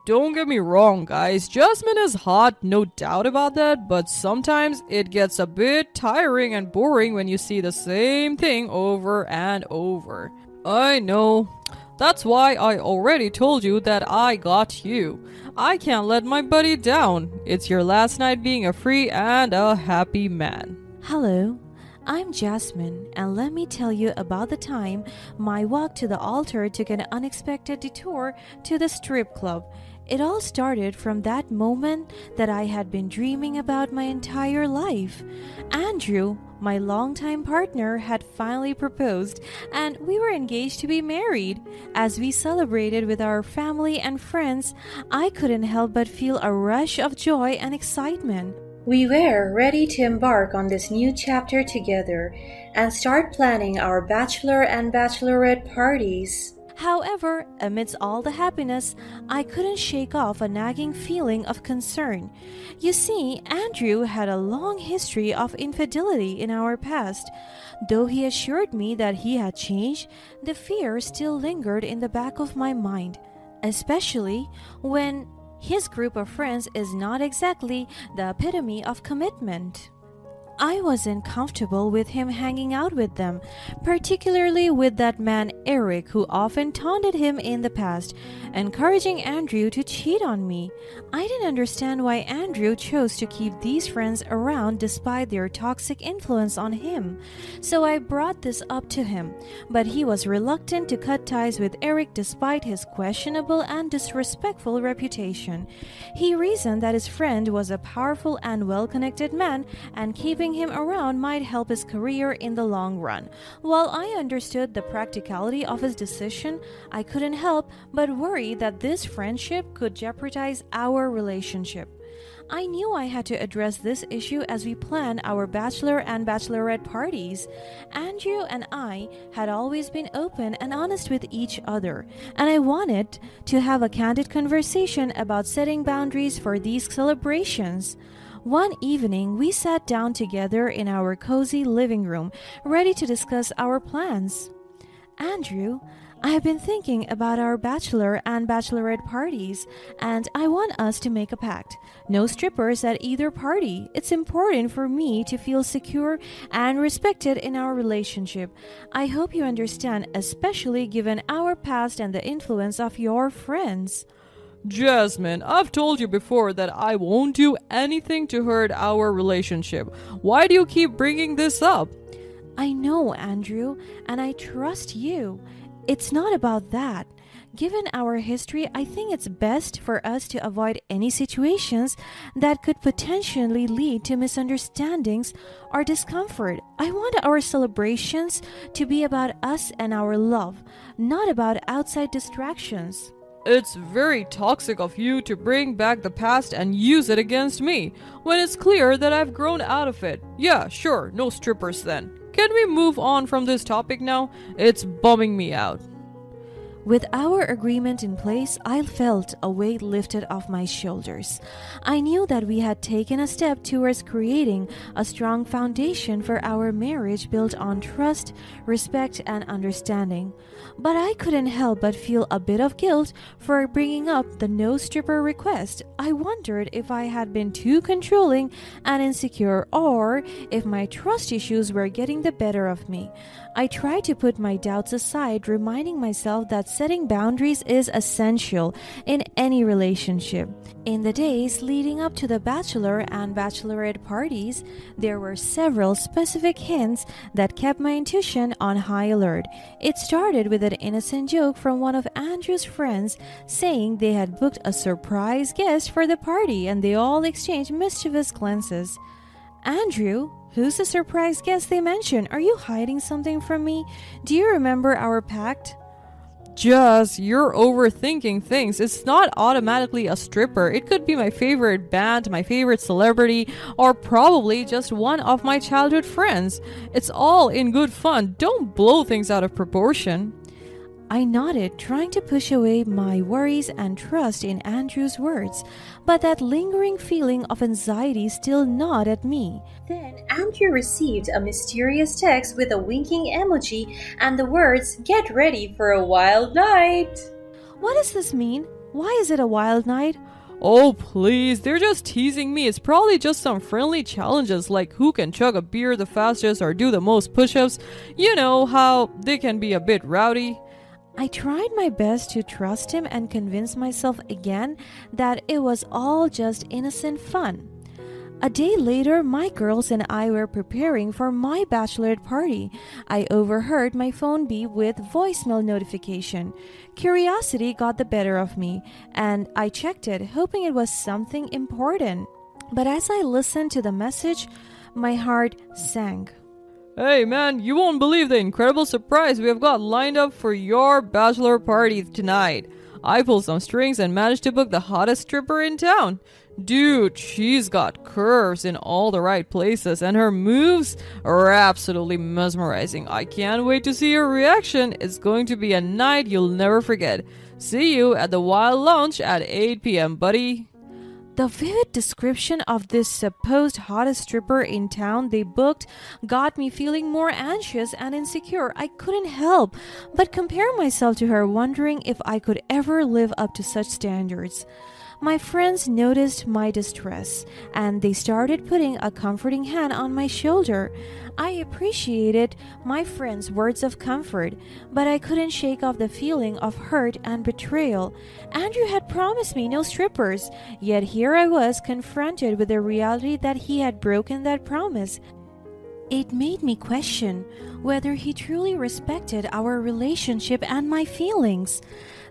Don't get me wrong, guys. Jasmine is hot, no doubt about that, but sometimes it gets a bit tiring and boring when you see the same thing over and over. I know. That's why I already told you that I got you. I can't let my buddy down. It's your last night being a free and a happy man. Hello, I'm Jasmine, and let me tell you about the time my walk to the altar took an unexpected detour to the strip club. It all started from that moment that I had been dreaming about my entire life. Andrew, my longtime partner, had finally proposed, and we were engaged to be married. As we celebrated with our family and friends, I couldn't help but feel a rush of joy and excitement. We were ready to embark on this new chapter together and start planning our bachelor and bachelorette parties. However, amidst all the happiness, I couldn't shake off a nagging feeling of concern. You see, Andrew had a long history of infidelity in our past. Though he assured me that he had changed, the fear still lingered in the back of my mind, especially when his group of friends is not exactly the epitome of commitment. I wasn't comfortable with him hanging out with them, particularly with that man Eric, who often taunted him in the past, encouraging Andrew to cheat on me. I didn't understand why Andrew chose to keep these friends around despite their toxic influence on him, so I brought this up to him, but he was reluctant to cut ties with Eric despite his questionable and disrespectful reputation. He reasoned that his friend was a powerful and well-connected man, and keeping him around might help his career in the long run. While I understood the practicality of his decision, I couldn't help but worry that this friendship could jeopardize our relationship. I knew I had to address this issue as we planned our bachelor and bachelorette parties. Andrew and I had always been open and honest with each other, and I wanted to have a candid conversation about setting boundaries for these celebrations. One evening, we sat down together in our cozy living room, ready to discuss our plans. Andrew, I have been thinking about our bachelor and bachelorette parties, and I want us to make a pact. No strippers at either party. It's important for me to feel secure and respected in our relationship. I hope you understand, especially given our past and the influence of your friends. Jasmine, I've told you before that I won't do anything to hurt our relationship. Why do you keep bringing this up? I know, Andrew, and I trust you. It's not about that. Given our history, I think it's best for us to avoid any situations that could potentially lead to misunderstandings or discomfort. I want our celebrations to be about us and our love, not about outside distractions. It's very toxic of you to bring back the past and use it against me, when it's clear that I've grown out of it. Yeah, sure, no strippers then. Can we move on from this topic now? It's bumming me out. With our agreement in place, I felt a weight lifted off my shoulders. I knew that we had taken a step towards creating a strong foundation for our marriage built on trust, respect, and understanding. But I couldn't help but feel a bit of guilt for bringing up the no stripper request. I wondered if I had been too controlling and insecure, or if my trust issues were getting the better of me. I tried to put my doubts aside, reminding myself that setting boundaries is essential in any relationship. In the days leading up to the bachelor and bachelorette parties, there were several specific hints that kept my intuition on high alert. It started with an innocent joke from one of Andrew's friends saying they had booked a surprise guest for the party, and they all exchanged mischievous glances. Andrew, who's the surprise guest they mentioned? Are you hiding something from me? Do you remember our pact? Jess, you're overthinking things. It's not automatically a stripper. It could be my favorite band, my favorite celebrity, or probably just one of my childhood friends. It's all in good fun. Don't blow things out of proportion. I nodded, trying to push away my worries and trust in Andrew's words, but that lingering feeling of anxiety still gnawed at me. Then Andrew received a mysterious text with a winking emoji and the words, "Get ready for a wild night." What does this mean? Why is it a wild night? Oh, please, they're just teasing me. It's probably just some friendly challenges like who can chug a beer the fastest or do the most push-ups. You know how they can be a bit rowdy. I tried my best to trust him and convince myself again that it was all just innocent fun. A day later, my girls and I were preparing for my bachelorette party. I overheard my phone beep with voicemail notification. Curiosity got the better of me, and I checked it, hoping it was something important. But as I listened to the message, my heart sank. Hey man, you won't believe the incredible surprise we have got lined up for your bachelor party tonight. I pulled some strings and managed to book the hottest stripper in town. Dude, she's got curves in all the right places and her moves are absolutely mesmerizing. I can't wait to see your reaction. It's going to be a night you'll never forget. See you at the Wild Lounge at 8 p.m., buddy. The vivid description of this supposed hottest stripper in town they booked got me feeling more anxious and insecure. I couldn't help but compare myself to her, wondering if I could ever live up to such standards. My friends noticed my distress, and they started putting a comforting hand on my shoulder. I appreciated my friends' words of comfort, but I couldn't shake off the feeling of hurt and betrayal. Andrew had promised me no strippers, yet here I was confronted with the reality that he had broken that promise. It made me question whether he truly respected our relationship and my feelings.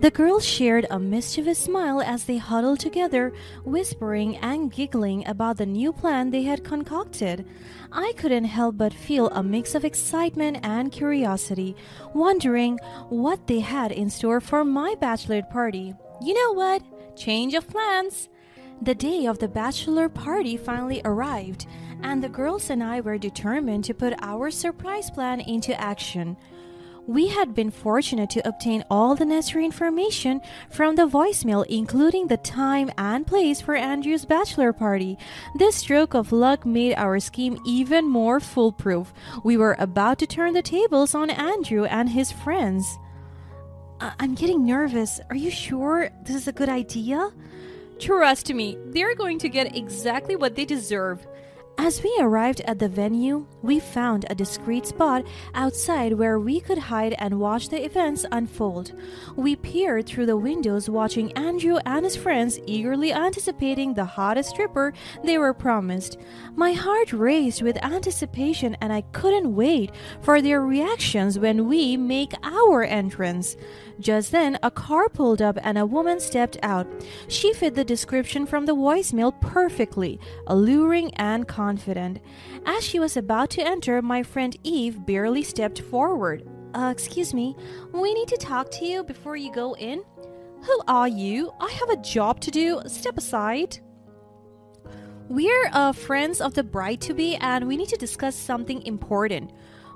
The girls shared a mischievous smile as they huddled together, whispering and giggling about the new plan they had concocted. I couldn't help but feel a mix of excitement and curiosity, wondering what they had in store for my bachelorette party. You know what? Change of plans! The day of the bachelor party finally arrived, and the girls and I were determined to put our surprise plan into action. We had been fortunate to obtain all the necessary information from the voicemail, including the time and place for Andrew's bachelor party. This stroke of luck made our scheme even more foolproof. We were about to turn the tables on Andrew and his friends. I'm getting nervous. Are you sure this is a good idea? Trust me, they're going to get exactly what they deserve. As we arrived at the venue, we found a discreet spot outside where we could hide and watch the events unfold. We peered through the windows, watching Andrew and his friends eagerly anticipating the hottest stripper they were promised. My heart raced with anticipation, and I couldn't wait for their reactions when we make our entrance. Just then, a car pulled up and a woman stepped out. She fit the description from the voicemail perfectly, alluring and confident. As she was about to enter, my friend Eve barely stepped forward. Excuse me, we need to talk to you before you go in. Who are you? I have a job to do. Step aside. We're friends of the bride-to-be, and we need to discuss something important.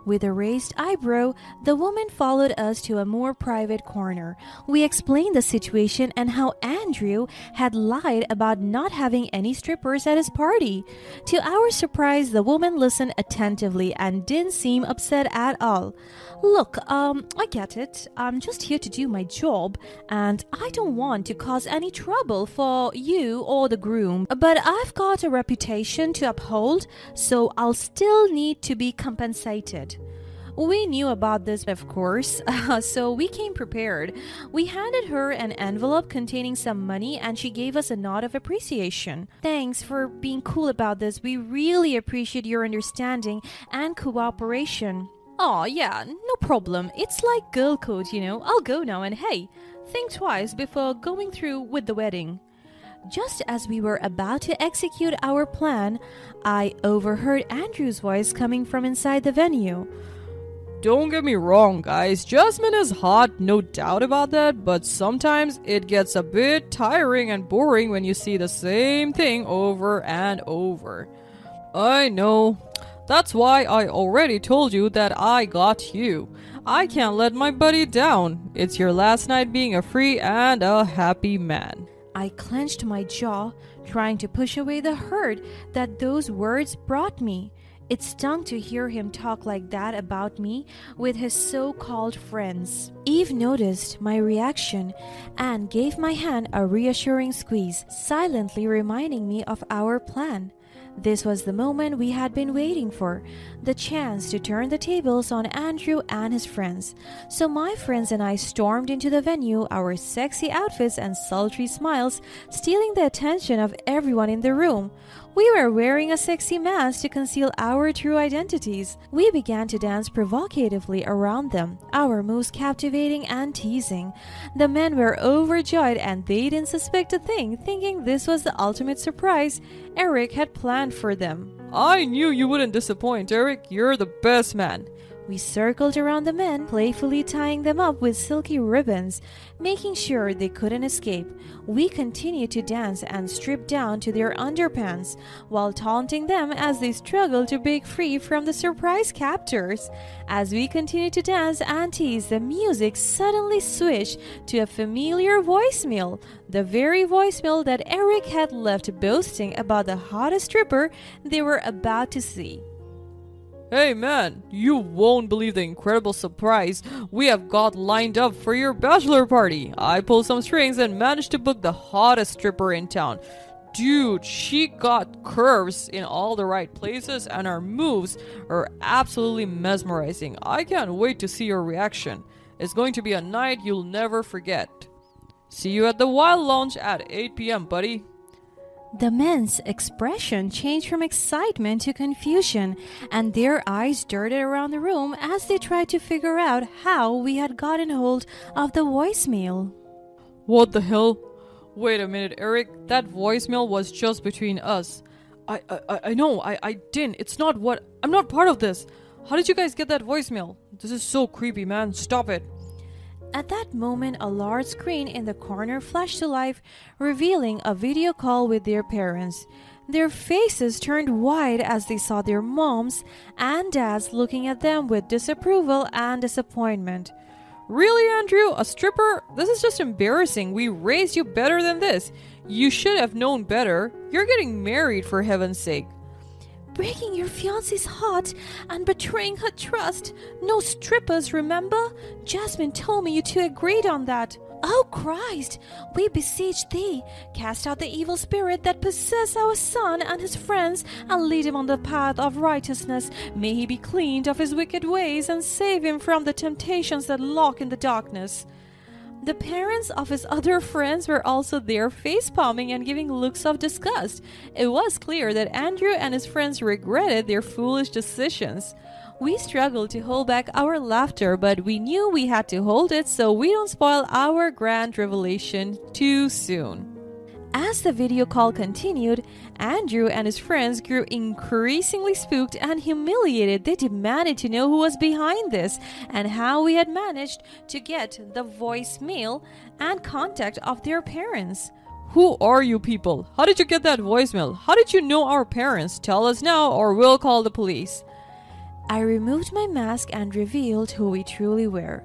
With a raised eyebrow, the woman followed us to a more private corner. We explained the situation and how Andrew had lied about not having any strippers at his party. To our surprise, the woman listened attentively and didn't seem upset at all. Look, I get it. I'm just here to do my job, and I don't want to cause any trouble for you or the groom. But I've got a reputation to uphold, so I'll still need to be compensated. We knew about this, of course, so we came prepared. We handed her an envelope containing some money, and she gave us a nod of appreciation. Thanks for being cool about this. We really appreciate your understanding and cooperation. Oh, yeah, no problem. It's like girl code, you know. I'll go now, and hey, think twice before going through with the wedding. Just as we were about to execute our plan, I overheard Andrew's voice coming from inside the venue. Don't get me wrong, guys. Jasmine is hot, no doubt about that, but sometimes it gets a bit tiring and boring when you see the same thing over and over. I know. That's why I already told you that I got you. I can't let my buddy down. It's your last night being a free and a happy man. I clenched my jaw, trying to push away the hurt that those words brought me. It stung to hear him talk like that about me with his so-called friends. Eve noticed my reaction and gave my hand a reassuring squeeze, silently reminding me of our plan. This was the moment we had been waiting for, the chance to turn the tables on Andrew and his friends. So my friends and I stormed into the venue, our sexy outfits and sultry smiles stealing the attention of everyone in the room. We were wearing a sexy mask to conceal our true identities. We began to dance provocatively around them, our moves captivating and teasing. The men were overjoyed and they didn't suspect a thing, thinking this was the ultimate surprise Eric had planned for them. I knew you wouldn't disappoint, Eric. You're the best man. We circled around the men, playfully tying them up with silky ribbons, making sure they couldn't escape. We continued to dance and strip down to their underpants, while taunting them as they struggled to break free from the surprise captors. As we continued to dance and tease, the music suddenly switched to a familiar voicemail, the very voicemail that Eric had left boasting about the hottest stripper they were about to see. Hey man, you won't believe the incredible surprise we have got lined up for your bachelor party. I pulled some strings and managed to book the hottest stripper in town. Dude, she got curves in all the right places and her moves are absolutely mesmerizing. I can't wait to see your reaction. It's going to be a night you'll never forget. See you at the Wild Lounge at 8 p.m., buddy. The men's expression changed from excitement to confusion, and their eyes darted around the room as they tried to figure out how we had gotten hold of the voicemail. What the hell? Wait a minute, Eric. That voicemail was just between us. I know. I didn't. It's not what... I'm not part of this. How did you guys get that voicemail? This is so creepy, man. Stop it. At that moment, a large screen in the corner flashed to life, revealing a video call with their parents. Their faces turned wide as they saw their moms and dads looking at them with disapproval and disappointment. Really, Andrew? A stripper? This is just embarrassing. We raised you better than this. You should have known better. You're getting married, for heaven's sake. Breaking your fiancé's heart and betraying her trust. No strippers, remember? Jasmine told me you two agreed on that. Oh Christ, we beseech thee, cast out the evil spirit that possessed our son and his friends, and lead him on the path of righteousness. May he be cleaned of his wicked ways, and save him from the temptations that lurk in the darkness. The parents of his other friends were also there, face-palming and giving looks of disgust. It was clear that Andrew and his friends regretted their foolish decisions. We struggled to hold back our laughter, but we knew we had to hold it so we don't spoil our grand revelation too soon. As the video call continued, Andrew and his friends grew increasingly spooked and humiliated. They demanded to know who was behind this and how we had managed to get the voicemail and contact of their parents. Who are you people? How did you get that voicemail? How did you know our parents? Tell us now or we'll call the police. I removed my mask and revealed who we truly were.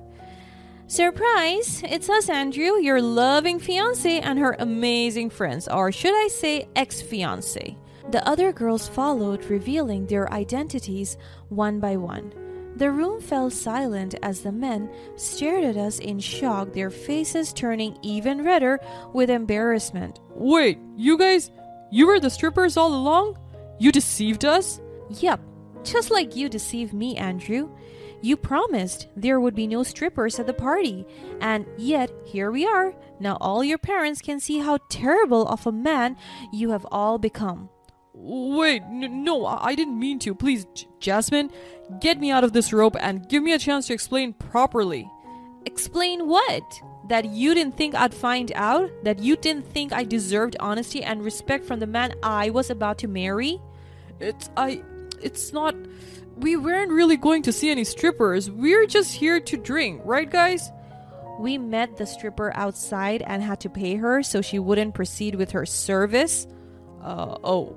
Surprise! It's us, Andrew, your loving fiancé and her amazing friends, or should I say ex-fiancé. The other girls followed, revealing their identities one by one. The room fell silent as the men stared at us in shock, their faces turning even redder with embarrassment. Wait, you guys, you were the strippers all along? You deceived us? Yep, just like you deceived me, Andrew. You promised there would be no strippers at the party, and yet here we are. Now all your parents can see how terrible of a man you have all become. Wait, no, I didn't mean to. Please, Jasmine, get me out of this rope and give me a chance to explain properly. Explain what? That you didn't think I'd find out? That you didn't think I deserved honesty and respect from the man I was about to marry? It's not... We weren't really going to see any strippers. We're just here to drink, right guys? We met the stripper outside and had to pay her so she wouldn't proceed with her service. Oh.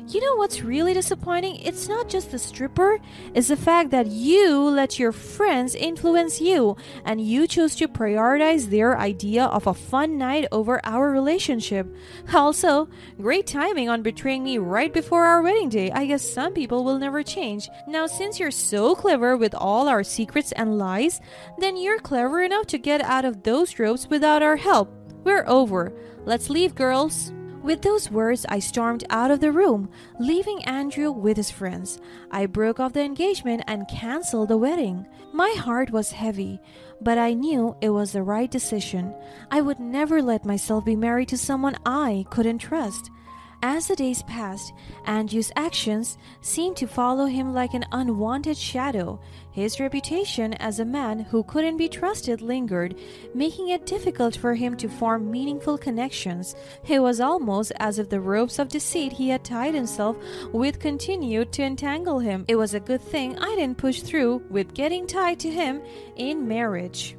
You know what's really disappointing? It's not just the stripper, it's the fact that you let your friends influence you and you choose to prioritize their idea of a fun night over our relationship. Also, great timing on betraying me right before our wedding day. I guess some people will never change. Now, since you're so clever with all our secrets and lies, then you're clever enough to get out of those ropes without our help. We're over. Let's leave, girls. With those words, I stormed out of the room, leaving Andrew with his friends. I broke off the engagement and canceled the wedding. My heart was heavy, but I knew it was the right decision. I would never let myself be married to someone I couldn't trust. As the days passed, Andrew's actions seemed to follow him like an unwanted shadow. His reputation as a man who couldn't be trusted lingered, making it difficult for him to form meaningful connections. It was almost as if the ropes of deceit he had tied himself with continued to entangle him. It was a good thing I didn't push through with getting tied to him in marriage.